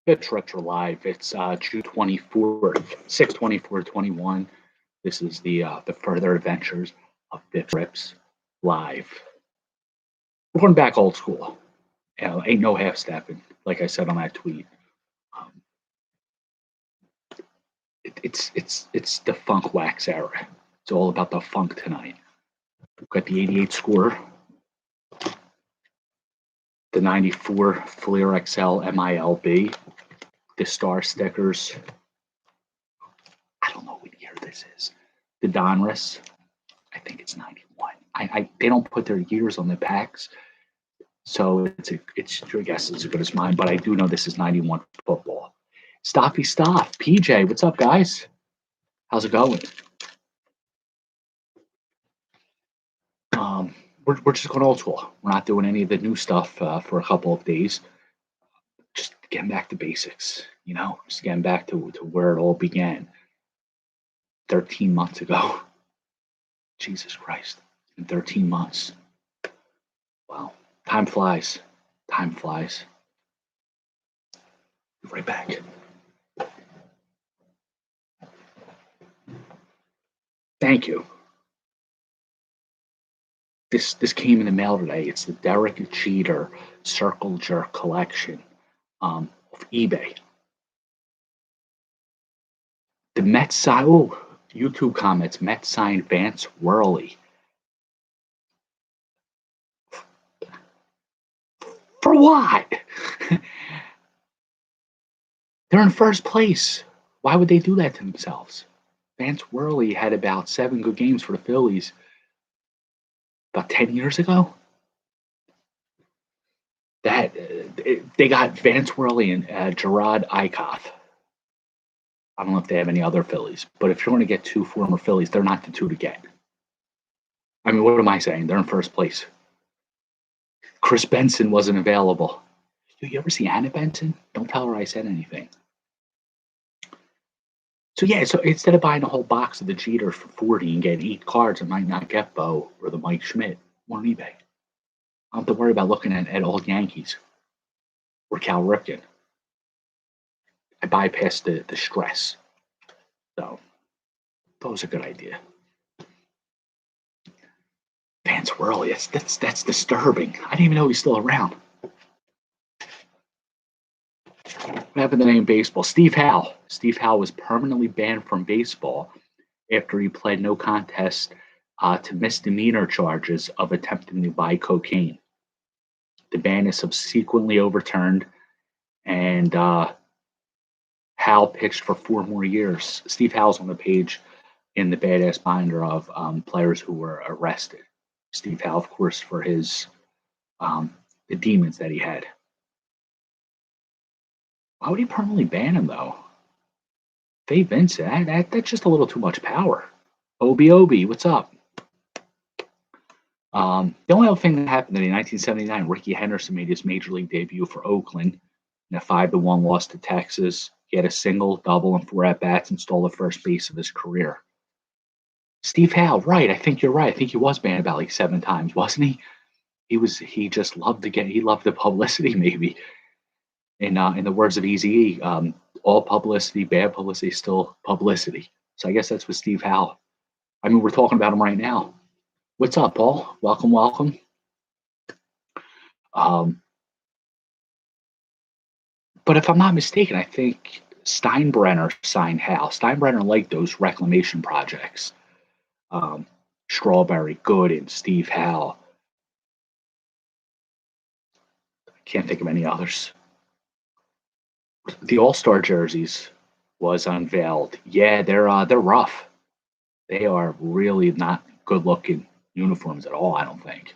It's Retro Live. It's June 24th, 6/24/21. This is the further adventures of BpsRps Live. We're going back old school. Ain't no half stepping, like I said on that tweet. Um, it's the funk wax era. It's all about the funk tonight. We've got the 88 score, the 94 Fleer XL MILB, the star stickers. I don't know what year this is. The Donruss, I think it's 91. They don't put their years on the packs, so it's your guess is as good as mine. But I do know this is 91 football. Stoppy Stop, PJ, what's up, guys? How's it going? We're just going old school. We're not doing any of the new stuff for a couple of days. Just getting back to basics, just getting back to where it all began 13 months ago. Jesus Christ, in 13 months. Wow, time flies. Time flies. Be right back. Thank you. This came in the mail today. It's the Derek Jeter Circle Jerk collection of eBay. The Mets sign. Oh, YouTube comments. Mets signed Vance Worley. For what? They're in first place. Why would they do that to themselves? Vance Worley had about 7 good games for the Phillies about 10 years ago. That they got Vance Worley and Gerard Eichhoff. I don't know if they have any other Phillies, but if you're going to get 2 former Phillies, they're not the 2 to get. I mean, what am I saying? They're in first place. Chris Benson wasn't available. You ever see Anna Benson? Don't tell her I said anything. So yeah, so instead of buying a whole box of the Jeters for 40 and getting 8 cards, I might not get Bo or the Mike Schmidt on eBay. I don't have to worry about looking at old Yankees or Cal Ripken. I bypass the stress. So that was a good idea. Vance Worley, that's disturbing. I didn't even know he's still around. What happened to the name baseball? Steve Howe. Steve Howe was permanently banned from baseball after he pled no contest to misdemeanor charges of attempting to buy cocaine. The ban is subsequently overturned, and Howe pitched for 4 more years. Steve Howe's on the page in the badass binder of players who were arrested. Steve Howe, of course, for his the demons that he had. Why would he permanently ban him, though? Faye Vincent, that's just a little too much power. Obi, what's up? The only other thing that happened in 1979, Ricky Henderson made his major league debut for Oakland in a 5-1 loss to Texas. He had a single, double, and 4 at-bats and stole the first base of his career. Steve Howe, right? I think you're right. I think he was banned about like 7 times, wasn't he? He just loved the publicity, maybe. In the words of Eazy-E, all publicity, bad publicity, still publicity. So I guess that's with Steve Howe. I mean, we're talking about him right now. What's up, Paul? Welcome. But if I'm not mistaken, I think Steinbrenner signed Howe. Steinbrenner liked those reclamation projects. Strawberry, Gooden, Steve Howe. I can't think of any others. The All-Star jerseys was unveiled. Yeah, they're rough. They are really not good-looking uniforms at all, I don't think.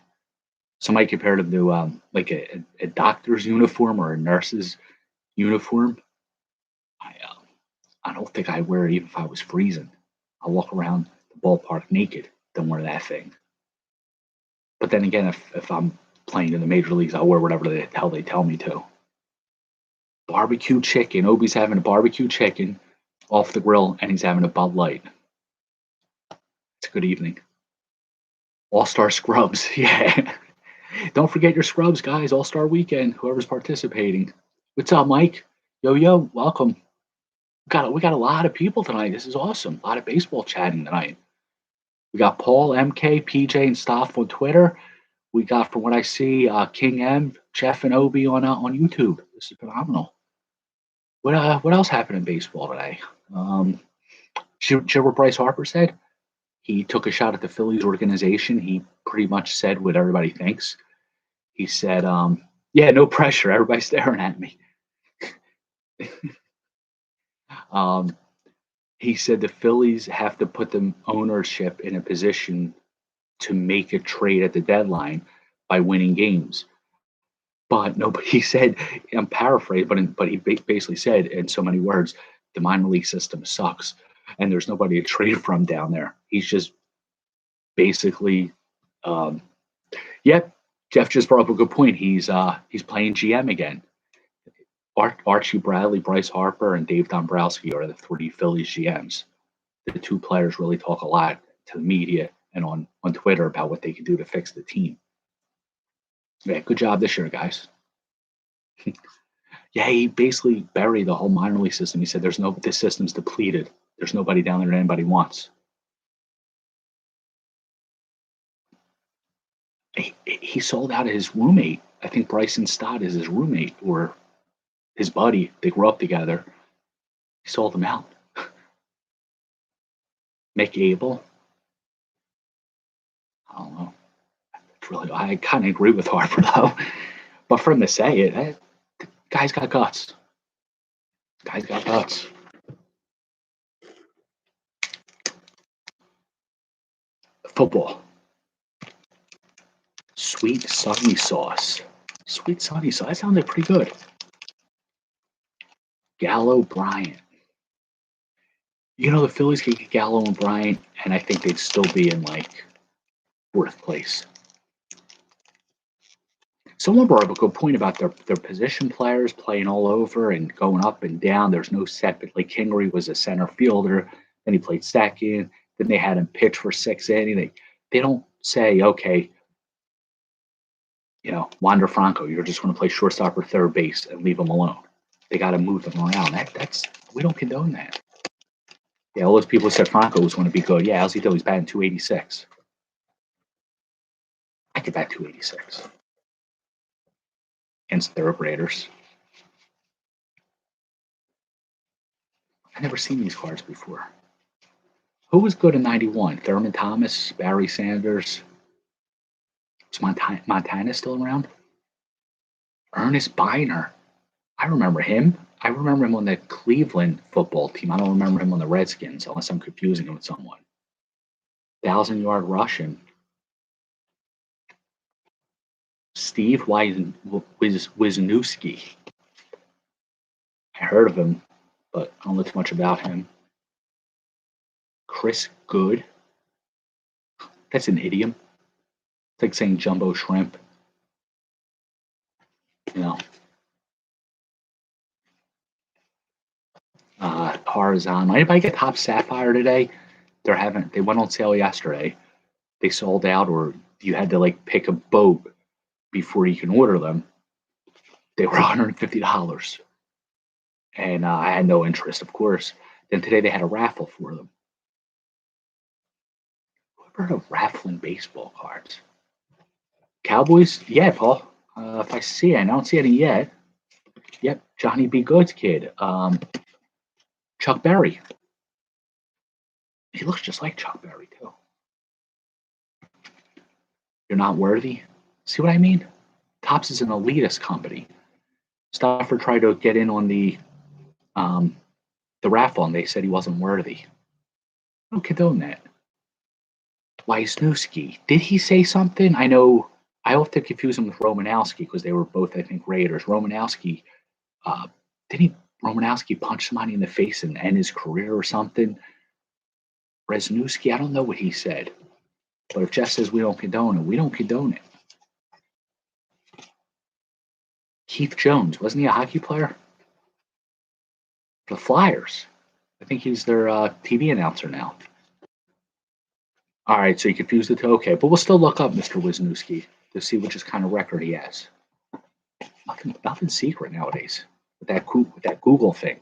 Somebody compared them to like a doctor's uniform or a nurse's uniform. I don't think I'd wear it even if I was freezing. I'll walk around the ballpark naked than wear that thing. But then again, if I'm playing in the major leagues, I'll wear whatever the hell they tell me to. Barbecue chicken. Obi's having a barbecue chicken off the grill, and he's having a Bud Light. It's a good evening. All-Star scrubs. Yeah. Don't forget your scrubs, guys. All-Star weekend. Whoever's participating. What's up, Mike? Yo, welcome. We got a lot of people tonight. This is awesome. A lot of baseball chatting tonight. We got Paul, MK, PJ, and Stoff on Twitter. We got, from what I see, King M, Jeff, and Obi on YouTube. This is phenomenal. What else happened in baseball today? Did you hear what Bryce Harper said? He took a shot at the Phillies organization. He pretty much said what everybody thinks. He said, "Yeah, no pressure. Everybody's staring at me." Um, he said the Phillies have to put the ownership in a position to make a trade at the deadline by winning games. But nobody, he said, I'm paraphrasing, but he basically said in so many words, the minor league system sucks, and there's nobody to trade from down there. He's just basically, um, yep. Jeff just brought up a good point. He's playing GM again. Archie Bradley, Bryce Harper, and Dave Dombrowski are the three Phillies GMs. The two players really talk a lot to the media and on Twitter about what they can do to fix the team. Yeah, good job this year, guys. Yeah, he basically buried the whole minor league system. He said this system's depleted. There's nobody down there that anybody wants. He sold out his roommate. I think Bryson Stott is his roommate or his buddy. They grew up together. He sold them out. Mick Abel. I don't know. I kind of agree with Harper though. But for him to say it, the guy's got guts. Guy's got guts. Football. Sweet sunny sauce. Sweet sunny sauce. That sounded pretty good. Gallo Bryant. The Phillies could get Gallo and Bryant, and I think they'd still be in like fourth place. Someone brought up a good point about their position players playing all over and going up and down. There's no set, but like Kingery was a center fielder, then he played second, then they had him pitch for 6 innings. They don't say, okay, Wander Franco, you're just going to play shortstop or third base and leave him alone. They got to move them around. We don't condone that. Yeah, all those people said Franco was going to be good. Yeah, how's he do? He's batting 286. I could bat 286 against third graders. I've never seen these cards before. Who was good in 91? Thurman Thomas, Barry Sanders. Is Montana still around? Ernest Biner. I remember him. I remember him on the Cleveland football team. I don't remember him on the Redskins, unless I'm confusing him with someone. 1,000-yard rushing. Steve Wisniewski. I heard of him, but I don't know too much about him. Chris Good. That's an idiom. It's like saying jumbo shrimp. Horizontal. Anybody get Top Sapphire today? They went on sale yesterday. They sold out, or you had to like pick a boat before you can order them. They were $150. And I had no interest, of course. Then today they had a raffle for them. Who heard of raffling baseball cards? Cowboys? Yeah, Paul. If I see it, I don't see any yet. Yep, Johnny B. Good's kid. Chuck Berry. He looks just like Chuck Berry, too. You're not worthy? See what I mean? Topps is an elitist company. Stafford tried to get in on the raffle, and they said he wasn't worthy. I don't condone that. Wisniewski. Did he say something? I know I often confuse him with Romanowski because they were both, I think, Raiders. Romanowski, Romanowski punch somebody in the face and end his career or something? Wisniewski, I don't know what he said. But if Jeff says we don't condone it, we don't condone it. Keith Jones, wasn't he a hockey player? For the Flyers. I think he's their TV announcer now. All right, so you confused the two? Okay, but we'll still look up Mr. Wisniewski to see which kind of record he has. Nothing secret nowadays with that Google thing.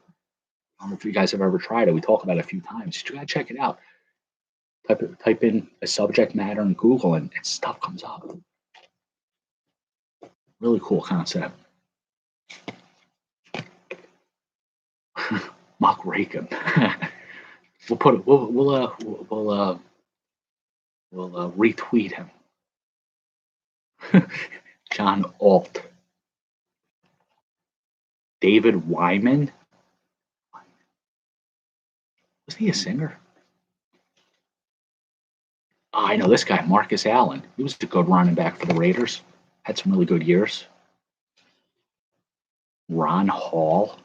I don't know if you guys have ever tried it. We talk about it a few times. You gotta check it out. Type in a subject matter in Google and stuff comes up. Really cool concept. Mock Rackham. We'll put it. We'll retweet him. John Alt. David Wyman. Was he a singer? Oh, I know this guy, Marcus Allen. He was a good running back for the Raiders. Had some really good years. Ron Hall.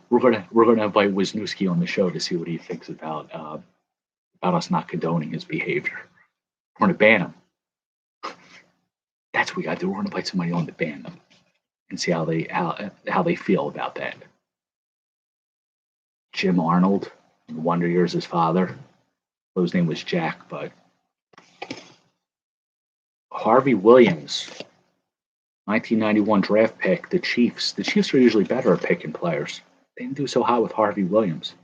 we're gonna invite Wisniewski on the show to see what he thinks about us not condoning his behavior. We're gonna ban him. That's what we gotta do. We're gonna invite somebody on to ban them and see how they feel about that. Jim Arnold, Wonder Years' his father. Well, his name was Jack, but Harvey Williams, 1991 draft pick, the Chiefs. The Chiefs are usually better at picking players. They didn't do so hot with Harvey Williams.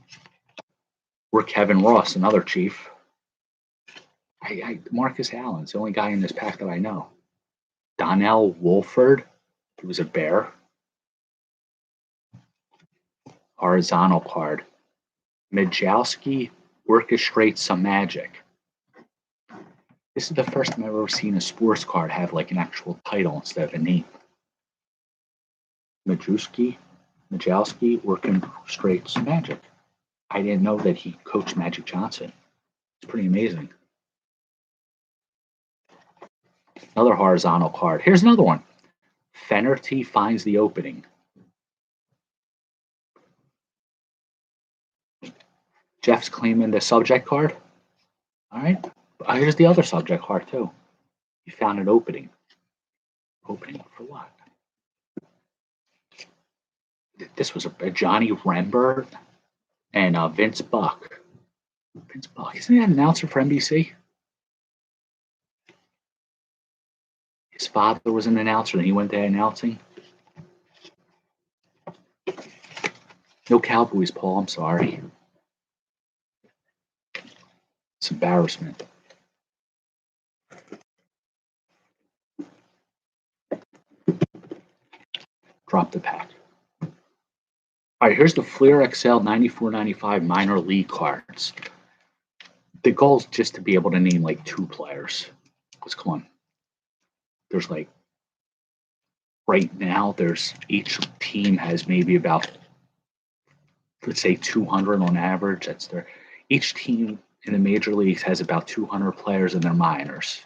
We're Kevin Ross, another Chief. Marcus Allen's the only guy in this pack that I know. Donnell Wolford, he was a Bear. Horizontal card. Majowski orchestrates some magic. This is the first time I've ever seen a sports card have like an actual title instead of a name. Majowski orchestrates magic. I didn't know that he coached Magic Johnson. It's pretty amazing. Another horizontal card. Here's another one. Fennerty finds the opening. Jeff's claiming the subject card. All right. Here's the other subject card too. He found an opening. Opening for what? This was a Johnny Rembert and Vince Buck. Vince Buck, isn't he an announcer for NBC? His father was an announcer, and he went there announcing. No Cowboys, Paul. I'm sorry. It's embarrassment. Drop the pack. All right, here's the Fleer XL 94.95 minor league cards. The goal is just to be able to name like 2 players. Let's come on. There's like, right now, each team has maybe about, let's say 200 on average. Each team in the major leagues has about 200 players in their minors.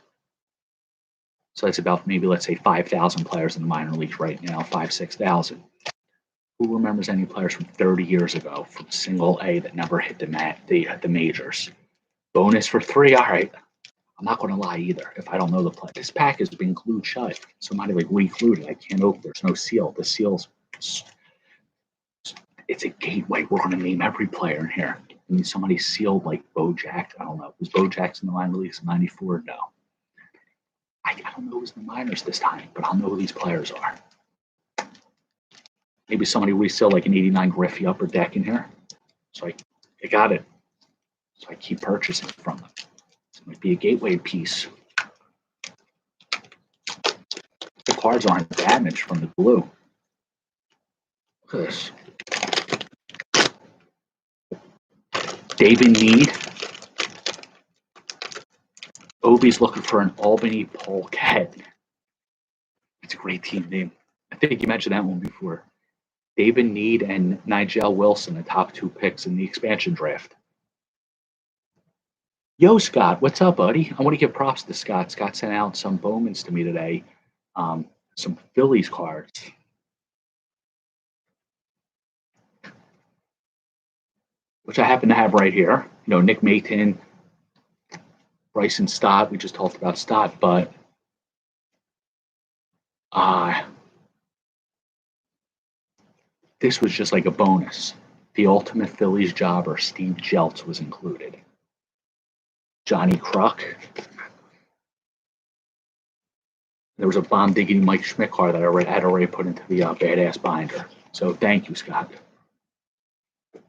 So that's about maybe, let's say 5,000 players in the minor leagues right now, 6,000. Who remembers any players from 30 years ago from single A that never hit the majors? Bonus for 3, all right. I'm not going to lie either if I don't know the play. This pack has been glued shut. Somebody like re-glued it. I can't open. There's no seal. The seal's, it's a gateway. We're going to name every player in here. I mean, somebody sealed like Bo Jackson. I don't know. Was Bo Jackson in the minor leagues in '94? No. I don't know who's in the minors this time, but I'll know who these players are. Maybe somebody resealed like an '89 Griffey upper deck in here. So I got it. So I keep purchasing from them. It might be a gateway piece. The cards aren't damaged from the glue. Look at this. David Need. Obi's looking for an Albany Polecat. It's a great team name. I think you mentioned that one before. David Need and Nigel Wilson, the top 2 picks in the expansion draft. Yo, Scott, what's up, buddy? I want to give props to Scott. Scott sent out some Bowmans to me today, some Phillies cards. Which I happen to have right here. You know, Nick Mayton, Bryson Stott. We just talked about Stott, but this was just like a bonus. The Ultimate Phillies Jobber, Steve Jeltz, was included. Johnny Kruk. There was a bomb digging Mike Schmidt card that I had already put into the badass binder. So thank you, Scott.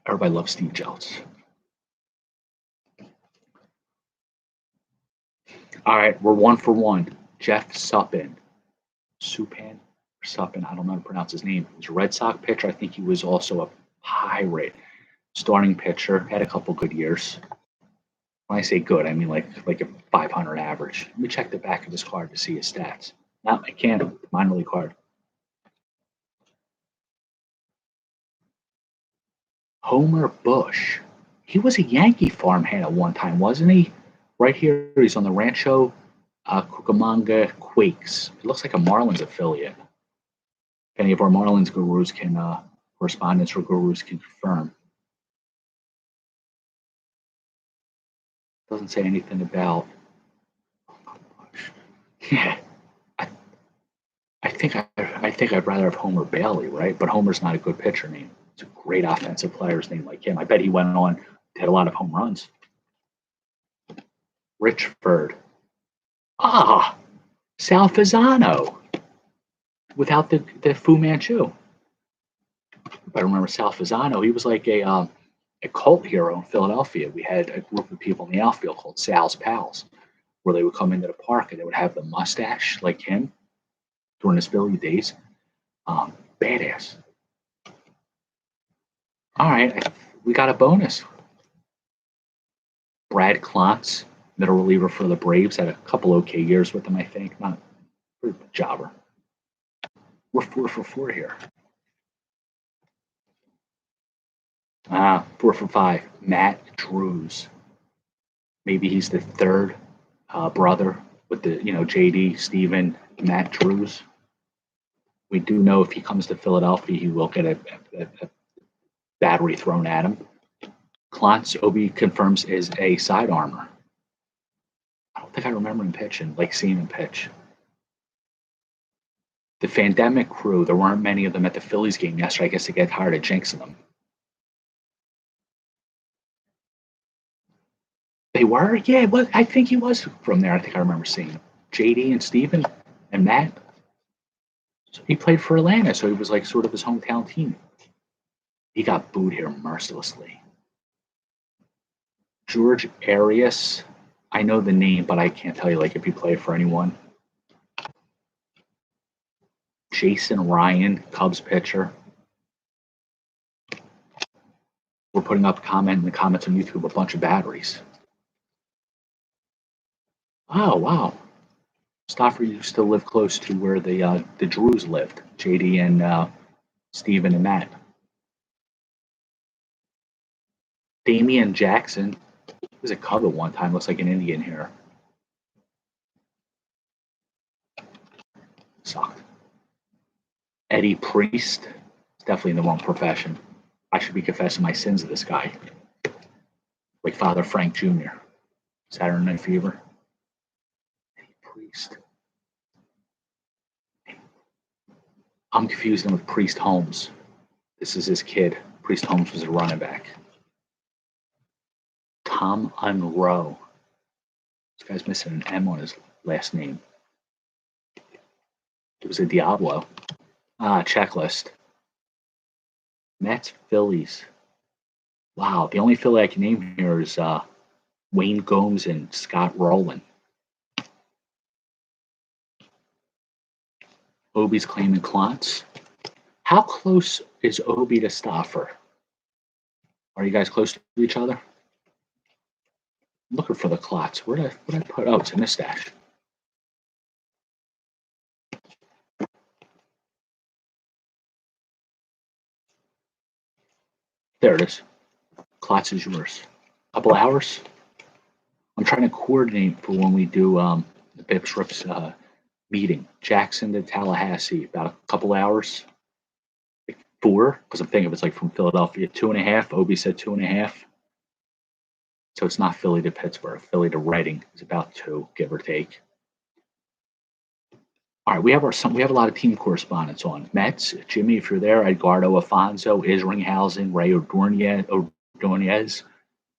Everybody loves Steve Jeltz. All right, we're 1 for 1. Jeff Supan. Supan? Supan, I don't know how to pronounce his name. He was a Red Sox pitcher. I think he was also a Pirate starting pitcher. Had a couple good years. When I say good, I mean like a 500 average. Let me check the back of his card to see his stats. No, I can't. Minor league card. Homer Bush. He was a Yankee farmhand at one time, wasn't he? Right here, he's on the Rancho Cucamonga Quakes. It looks like a Marlins affiliate. If any of our Marlins gurus can, correspondents or gurus can confirm. Doesn't say anything about. Yeah, I think I'd rather have Homer Bailey, right? But Homer's not a good pitcher name. It's a great offensive player's name like him. I bet he went on to hit a lot of home runs. Richford. Sal Fasano. Without the Fu Manchu. I remember Sal Fasano. He was like a cult hero in Philadelphia. We had a group of people in the outfield called Sal's Pals, where they would come into the park and they would have the mustache like him during his Philly days. Badass. All right, we got a bonus. Brad Klontz, middle reliever for the Braves, had a couple okay years with them, I think. Not a jobber. We're 4 for 4 here. 4 for 5. Matt Drews. Maybe he's the third brother with the JD, Steven, Matt Drews. We do know if he comes to Philadelphia, he will get a battery thrown at him. Klontz, Obi confirms, is a side armor. I don't think I remember him pitching, like seeing him pitch. The Fandemic crew, there weren't many of them at the Phillies game yesterday. I guess they get tired of jinxing them. They were? Yeah, but I think he was from there. I think I remember seeing him. JD and Steven and Matt. So he played for Atlanta, so he was like sort of his hometown team. He got booed here mercilessly. George Arias, I know the name, but I can't tell you like if he played for anyone. Jason Ryan, Cubs pitcher. We're putting up a comment in the comments on YouTube, a bunch of batteries. Oh, wow. Stauffer used to live close to where the Drews lived, JD and Steven and Matt. Damian Jackson, he was a Cub at one time, looks like an Indian here. Sucked. Eddie Priest, definitely in the wrong profession. I should be confessing my sins to this guy. Like Father Frank Jr. Saturday Night Fever. Eddie Priest. I'm confusing him with Priest Holmes. This is his kid. Priest Holmes was a running back. Tom Unroe. This guy's missing an M on his last name. It was a Diablo. Checklist. Mets, Phillies. Wow, the only Philly I can name here is Wayne Gomes and Scott Rowland. Obi's claiming Klontz. How close is Obi to Stauffer? Are you guys close to each other? I'm looking for the clots. Where did I put? Oh, it's in this stash. There it is. Klotz is yours. Couple hours. I'm trying to coordinate for when we do the BpsRps meeting. Jackson to Tallahassee, about a couple hours. Like 4, because I'm thinking if it's like from Philadelphia, 2.5. Obi said 2.5. So it's not Philly to Pittsburgh. Philly to Reading is about 2, give or take. All right, we have a lot of team correspondence on Mets. Jimmy, if you're there, Edgardo Afonso, Isringhausen, Ray Ordonez,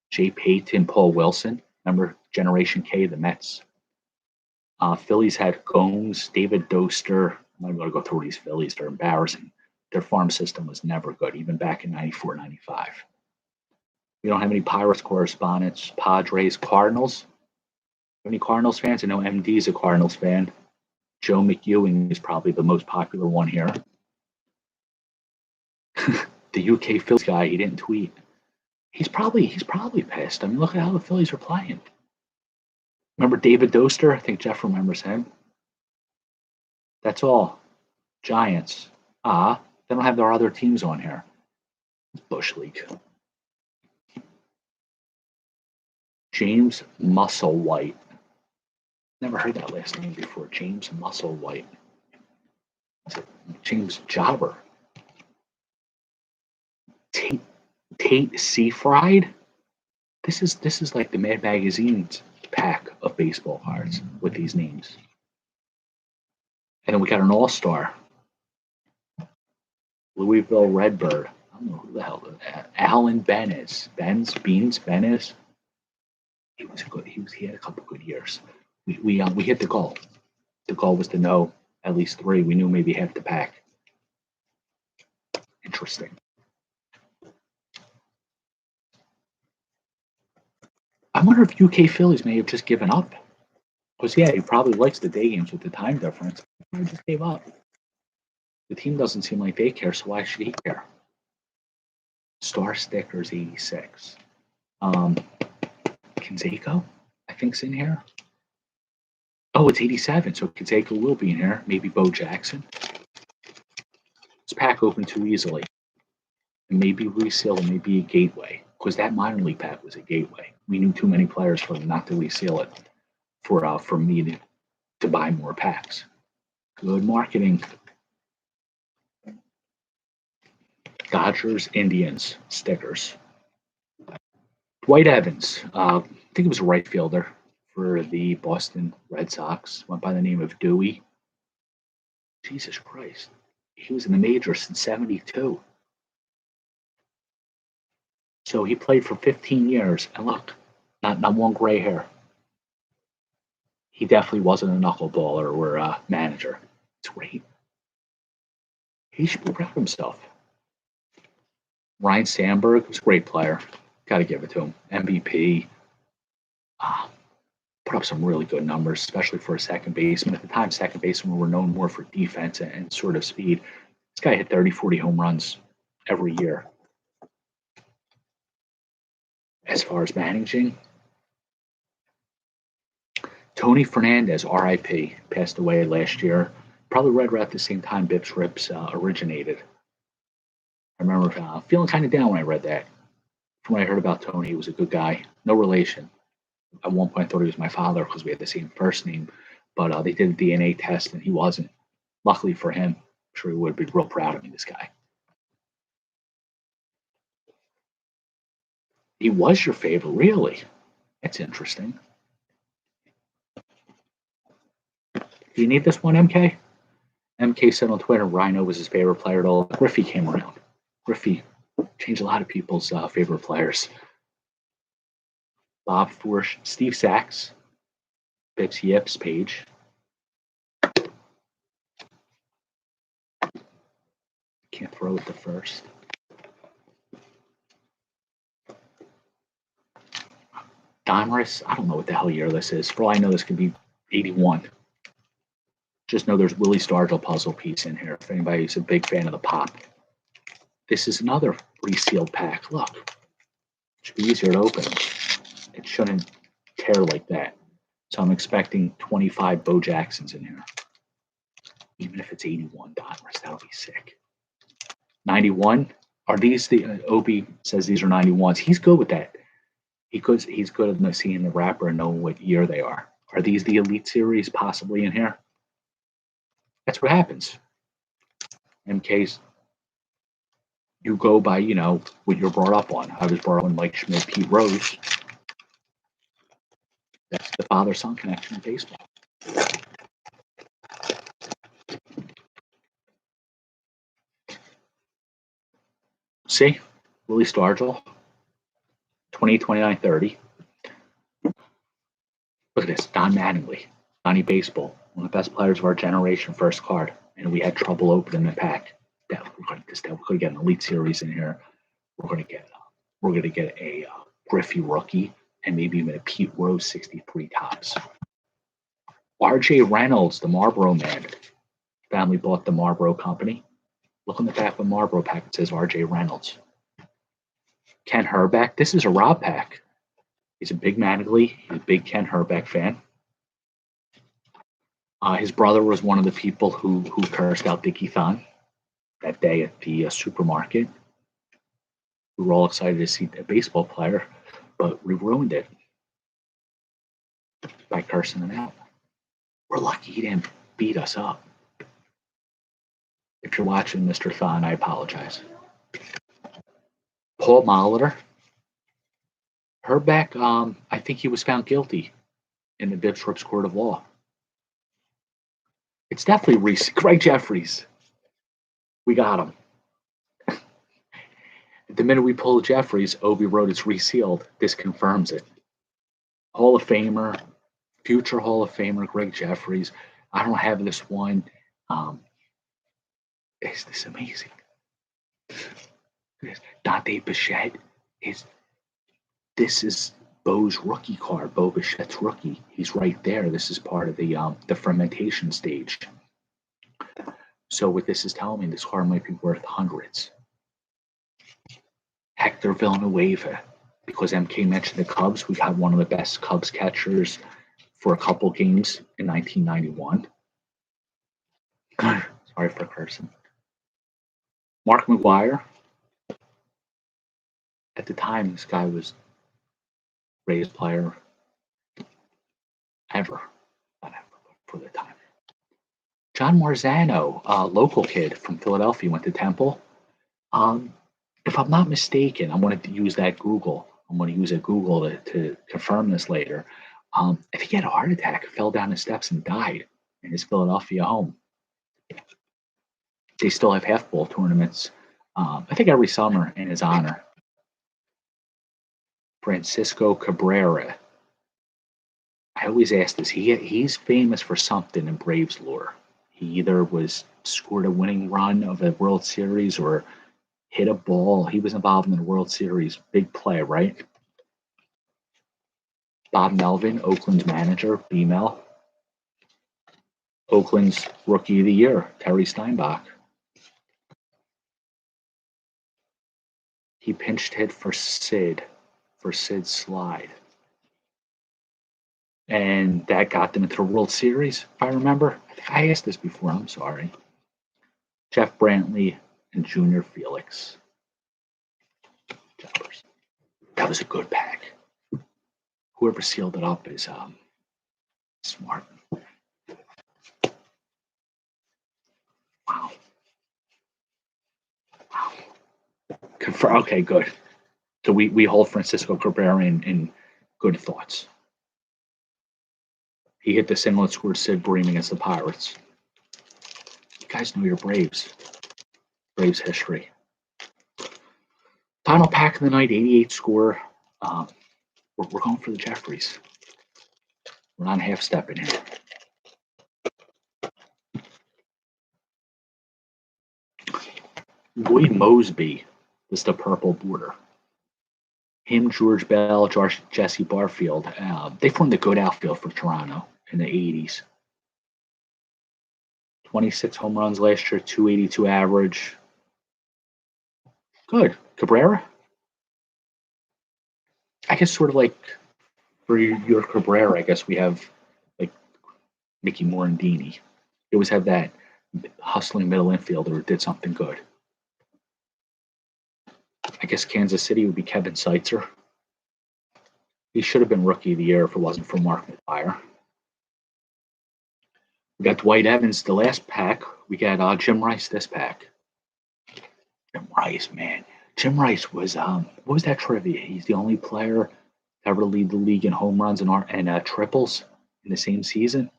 Jay Payton, Paul Wilson. Remember Generation K, the Mets. Phillies had Gomes, David Doster. I'm not going to go through these Phillies. They're embarrassing. Their farm system was never good, even back in 94, 95. We don't have any Pirates correspondents. Padres, Cardinals. Any Cardinals fans? I know MD is a Cardinals fan. Joe McEwing is probably the most popular one here. The UK Phillies guy, he didn't tweet. He's probably pissed. I mean, look at how the Phillies are playing. Remember David Doster? I think Jeff remembers him. That's all. Giants. They don't have their other teams on here. Bush League. James Musselwhite. Never heard that last name before. James Musselwhite. Is it James Jobber? Tate Seafried? This is like the Mad Magazine's pack of baseball cards with these names. And then we got an all-star. Louisville Redbird. I don't know who the hell that. Alan Benes. Benes. He was good. He had a couple good years. We hit the goal. The goal was to know at least 3. We knew maybe half the pack. Interesting. I wonder if UK Phillies may have just given up. Because yeah, he probably likes the day games with the time difference. I just gave up. The team doesn't seem like they care, so why should he care? Star Stickers 86. Canseco, I think's in here. Oh, it's 87, so Canseco will be in here. Maybe Bo Jackson. This pack opened too easily. And maybe reseal and maybe a gateway. Because that minor league pack was a gateway. We knew too many players for them not to reseal it for me to buy more packs. Good marketing. Dodgers, Indians, stickers. Dwight Evans, I think it was a right fielder for the Boston Red Sox. Went by the name of Dewey. Jesus Christ. He was in the majors since 72. So he played for 15 years. And look, not one gray hair. He definitely wasn't a knuckleballer or a manager. It's great. He should be proud of himself. Ryan Sandberg was a great player. Got to give it to him. MVP. Put up some really good numbers, especially for a second baseman. At the time, second basemen were known more for defense and sort of speed. This guy hit 30, 40 home runs every year. As far as managing, Tony Fernandez, RIP, passed away last year. Probably right around the same time BpsRps originated. I remember feeling kind of down when I read that. From what I heard about Tony, he was a good guy. No relation. At one point, I thought he was my father because we had the same first name. But they did a DNA test, and he wasn't. Luckily for him, I'm sure he would be real proud of me, this guy. He was your favorite, really? That's interesting. Do you need this one, MK? MK said on Twitter Rhino was his favorite player till Griffey came around. Griffey changed a lot of people's favorite players. Bob Forsh, Steve Sachs, BpsRps page. Can't throw it to first. Donruss, I don't know what the hell year this is. For all I know, this could be 81. Just know there's Willie Stargell puzzle piece in here. If anybody's a big fan of the pop. This is another resealed pack. Look, it should be easier to open. It shouldn't tear like that. So I'm expecting 25 Bo Jacksons in here. Even if it's 81 Donruss, that'll be sick. 91. Are these the Obi says these are 91s? He's good with that. He's good at seeing the wrapper and knowing what year they are. Are these the Elite Series possibly in here? That's what happens. MK's, you go by, what you're brought up on. I was brought up on Mike Schmidt, Pete Rose. That's the father-son connection in baseball. See? Willie Stargell. 28, 29, 30. Look at this. Don Mattingly. Johnny Baseball, one of the best players of our generation, first card, and we had trouble opening the pack. We're going to get an Elite Series in here. We're going to get a Griffey rookie and maybe even a Pete Rose 63 tops. R.J. Reynolds, the Marlboro man. Family bought the Marlboro company. Look on the back of the Marlboro pack. It says R.J. Reynolds. Ken Herbeck. This is a Rob pack. He's a big Mattingly. He's a big Ken Herbeck fan. His brother was one of the people who cursed out Dickie Thon that day at the supermarket. We were all excited to see a baseball player, but we ruined it by cursing him out. We're lucky he didn't beat us up. If you're watching, Mr. Thon, I apologize. Paul Molitor. Herbeck, I think he was found guilty in the BpsRps Court of Law. It's definitely Reese. Greg Jeffries. We got him. The minute we pulled Jeffries, Obi wrote it's resealed. This confirms it. Hall of Famer, future Hall of Famer, Greg Jeffries. I don't have this one. Is this amazing? Dante Bichette this is Bo's rookie card, Bo Bichette's rookie. He's right there. This is part of the fermentation stage. So what this is telling me, this card might be worth hundreds. Hector Villanueva, because MK mentioned the Cubs, we got one of the best Cubs catchers for a couple games in 1991. Sorry for cursing. Mark McGwire. At the time, this guy was greatest player ever. Not ever, but for the time. John Marzano, a local kid from Philadelphia, went to Temple. If I'm not mistaken, I'm going to use that Google. I'm going to use a Google to confirm this later. I think he had a heart attack, fell down the steps, and died in his Philadelphia home. They still have half ball tournaments, I think every summer in his honor. Francisco Cabrera. I always ask this. He's famous for something in Braves lore. He either scored a winning run of a World Series or hit a ball. He was involved in the World Series. Big play, right? Bob Melvin, Oakland's manager, B-Mel. Oakland's Rookie of the Year, Terry Steinbach. He pinched hit for Sid's slide. And that got them into the World Series, if I remember. I think I asked this before. I'm sorry. Jeff Brantley and Junior Felix. That was a good pack. Whoever sealed it up is smart. Wow. Okay, good. So we hold Francisco Cabrera in good thoughts. He hit the single and scored Sid Bream against the Pirates. You guys know your Braves. Braves history. Final pack of the night, 88 score. We're going for the Jeffries. We're not half-stepping here. Lloyd Mosby was the purple border. Him, George Bell, Jesse Barfield. They formed a good outfield for Toronto in the 80s. 26 home runs last year, 282 average. Good. Cabrera? I guess sort of like for your Cabrera, I guess we have like Mickey Morandini. You always have that hustling middle infielder who did something good. I guess Kansas City would be Kevin Seitzer. He should have been Rookie of the Year if it wasn't for Mark McGwire. We got Dwight Evans, the last pack. We got Jim Rice this pack. Jim Rice, man. Jim Rice was, what was that trivia? He's the only player to ever lead the league in home runs and triples in the same season.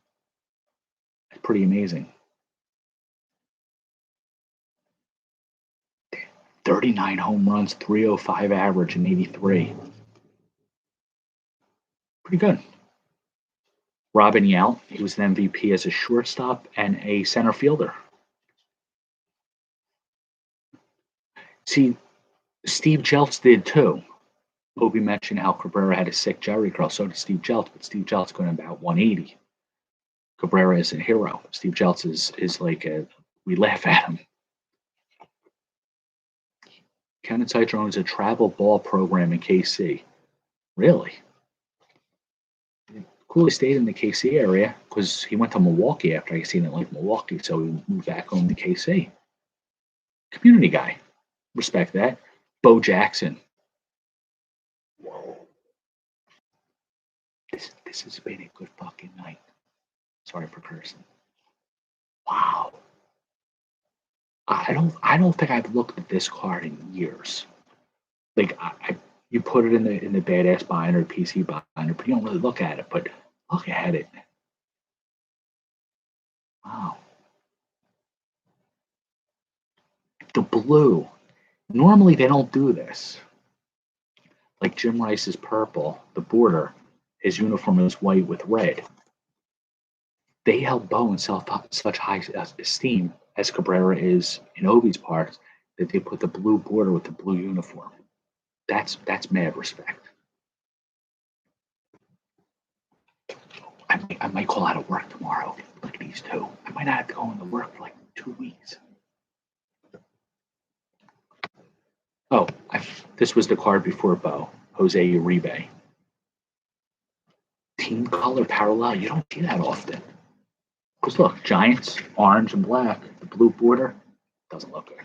That's pretty amazing. 39 home runs, 305 average in 83. Pretty good. Robin Yount, he was an MVP as a shortstop and a center fielder. See, Steve Jeltz did too. Obi mentioned how Cabrera had a sick Jerry curl. So did Steve Jeltz, but Steve Jeltz going about 180. Cabrera is a hero. Steve Jeltz is like we laugh at him. Ken Teitra owns a travel ball program in KC. Really? Cooley stayed in the KC area because he went to Milwaukee after he seen it like Milwaukee, so he moved back home to KC. Community guy. Respect that. Bo Jackson. Whoa. This has been a good fucking night. Sorry for cursing. Wow. I don't think I've looked at this card in years. Like you put it in the badass binder, PC binder, but you don't really look at it. But look at it. Wow. The blue. Normally they don't do this. Like Jim Rice is purple, the border, his uniform is white with red. They held Bo in such high esteem as Cabrera is in Obi's part that they put the blue border with the blue uniform. That's mad respect. I might call out of work tomorrow. Look at these two. I might not have to go into work for like 2 weeks. Oh, this was the card before Bo, Jose Uribe. Team color parallel. You don't see that often. Because look, Giants, orange and black, the blue border, doesn't look good.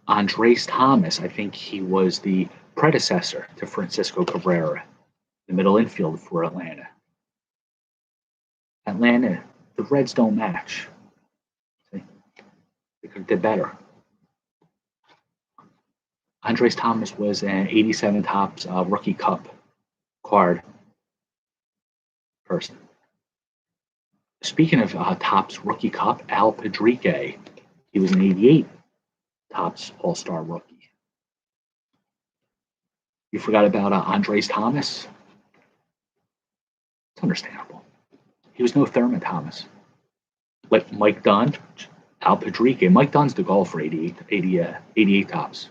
Andres Thomas, I think he was the predecessor to Francisco Cabrera, the middle infield for Atlanta. Atlanta, the Reds don't match. See? They could have did better. Andres Thomas was an 87 Topps Rookie Cup card person. Speaking of Topps Rookie Cup, Al Padrique, he was an 88 Topps All-Star rookie. You forgot about Andres Thomas? It's understandable. He was no Thurman Thomas. Like Mike Dunn, Al Padrique. Mike Dunn's the golfer, 88 Topps.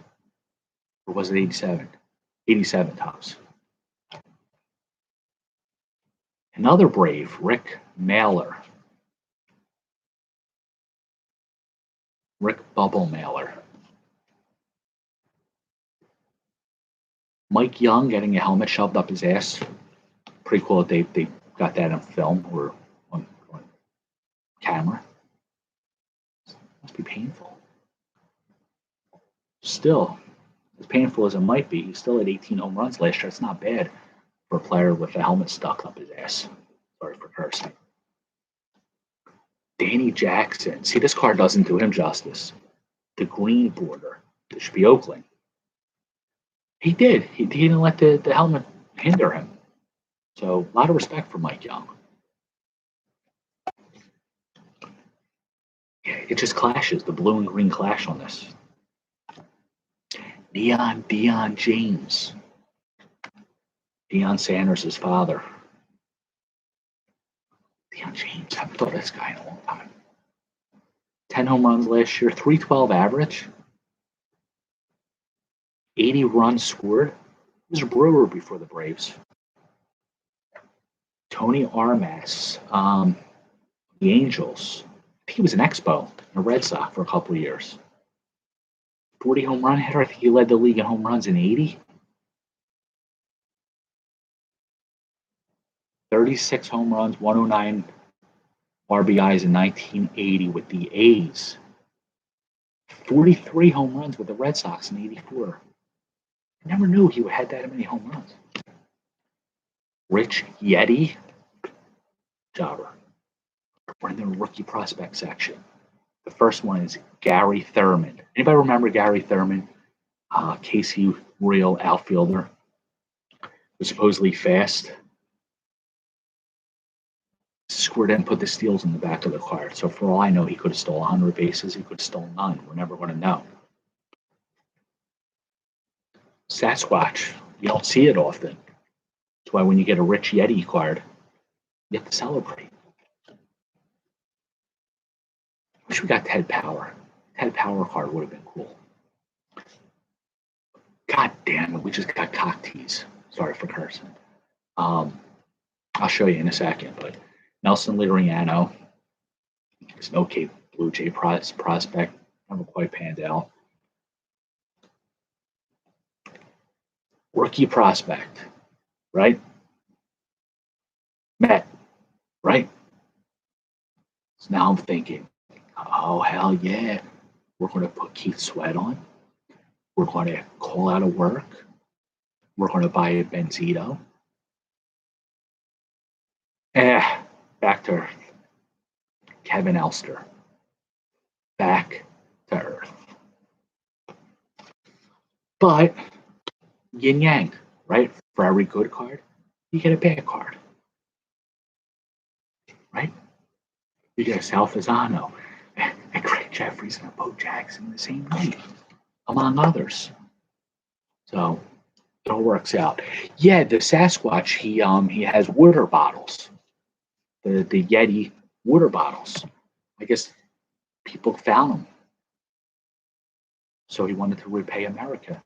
Or was it 87? 87 Topps. Another Brave, Rick Mailer. Rick Bubble Mailer. Mike Young getting a helmet shoved up his ass. Pretty cool that they got that on film or on camera. Must be painful. Still, as painful as it might be, he still had 18 home runs last year. It's not bad for a player with a helmet stuck up his ass. Sorry for cursing. Danny Jackson. See, this card doesn't do him justice. The green border. This should be Oakland. He did. He didn't let the helmet hinder him. So a lot of respect for Mike Young. Yeah, it just clashes. The blue and green clash on this. Deion James. Deion Sanders' father. Deion James. I haven't thought of this guy in a long time. 10 home runs last year, 312 average. 80 runs scored. He was a Brewer before the Braves. Tony Armas, the Angels. I think he was an Expo in the Red Sox for a couple of years. 40 home run hitter. I think he led the league in home runs in 80. 36 home runs, 109 RBIs in 1980 with the A's. 43 home runs with the Red Sox in 84. I never knew he had that many home runs. Rich Yeti, jobber. We're in the rookie prospect section. The first one is Gary Thurman. Anybody remember Gary Thurman? KC Royal outfielder. Was supposedly fast. Squared in, put the steals in the back of the card. So for all I know, he could have stolen 100 bases. He could have stolen none. We're never going to know. Sasquatch. You don't see it often. That's why when you get a Rich Yeti card, you have to celebrate. Wish we got Ted Power. Ted Power card would have been cool. God damn it, we just got cock tease. Sorry for cursing. I'll show you in a second, but Nelson Liriano is an okay Blue Jay prospect. Never quite panned out. Rookie prospect, right? Met, right? So now I'm thinking, oh, hell yeah. We're going to put Keith Sweat on. We're going to call out of work. We're going to buy a Benzito. Back to earth. Kevin Elster. Back to earth. But yin yang, right? For every good card, you get a bad card. Right? You get a Sal Fasano, and Craig Jeffries and a Bo Jackson the same night, among others. So it all works out. Yeah, the Sasquatch, he has water bottles. The Yeti water bottles. I guess people found them. So he wanted to repay America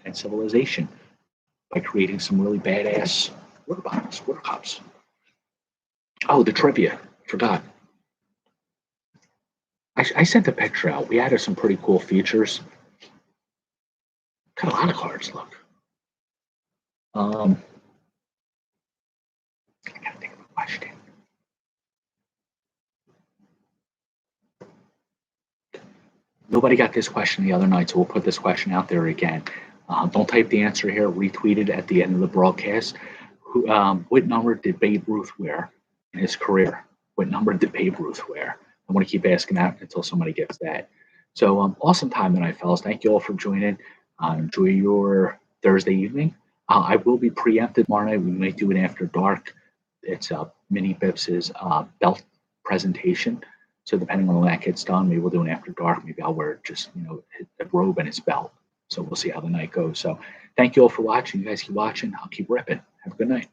and civilization by creating some really badass water bottles, water cups. Oh, the trivia. Forgot. I sent a picture out. We added some pretty cool features. Got a lot of cards, look. I gotta think of a question. Nobody got this question the other night, so we'll put this question out there again. Don't type the answer here. Retweet it at the end of the broadcast. What number did Babe Ruth wear in his career? What number did Babe Ruth wear? I want to keep asking that until somebody gets that. So awesome time tonight, fellas. Thank you all for joining. Enjoy your Thursday evening. I will be preempted tomorrow night. We might do it after dark. It's Mini Bips's belt presentation. So depending on when that gets done, maybe we'll do an after dark. Maybe I'll wear just a robe and his belt. So we'll see how the night goes. So thank you all for watching. You guys keep watching. I'll keep ripping. Have a good night.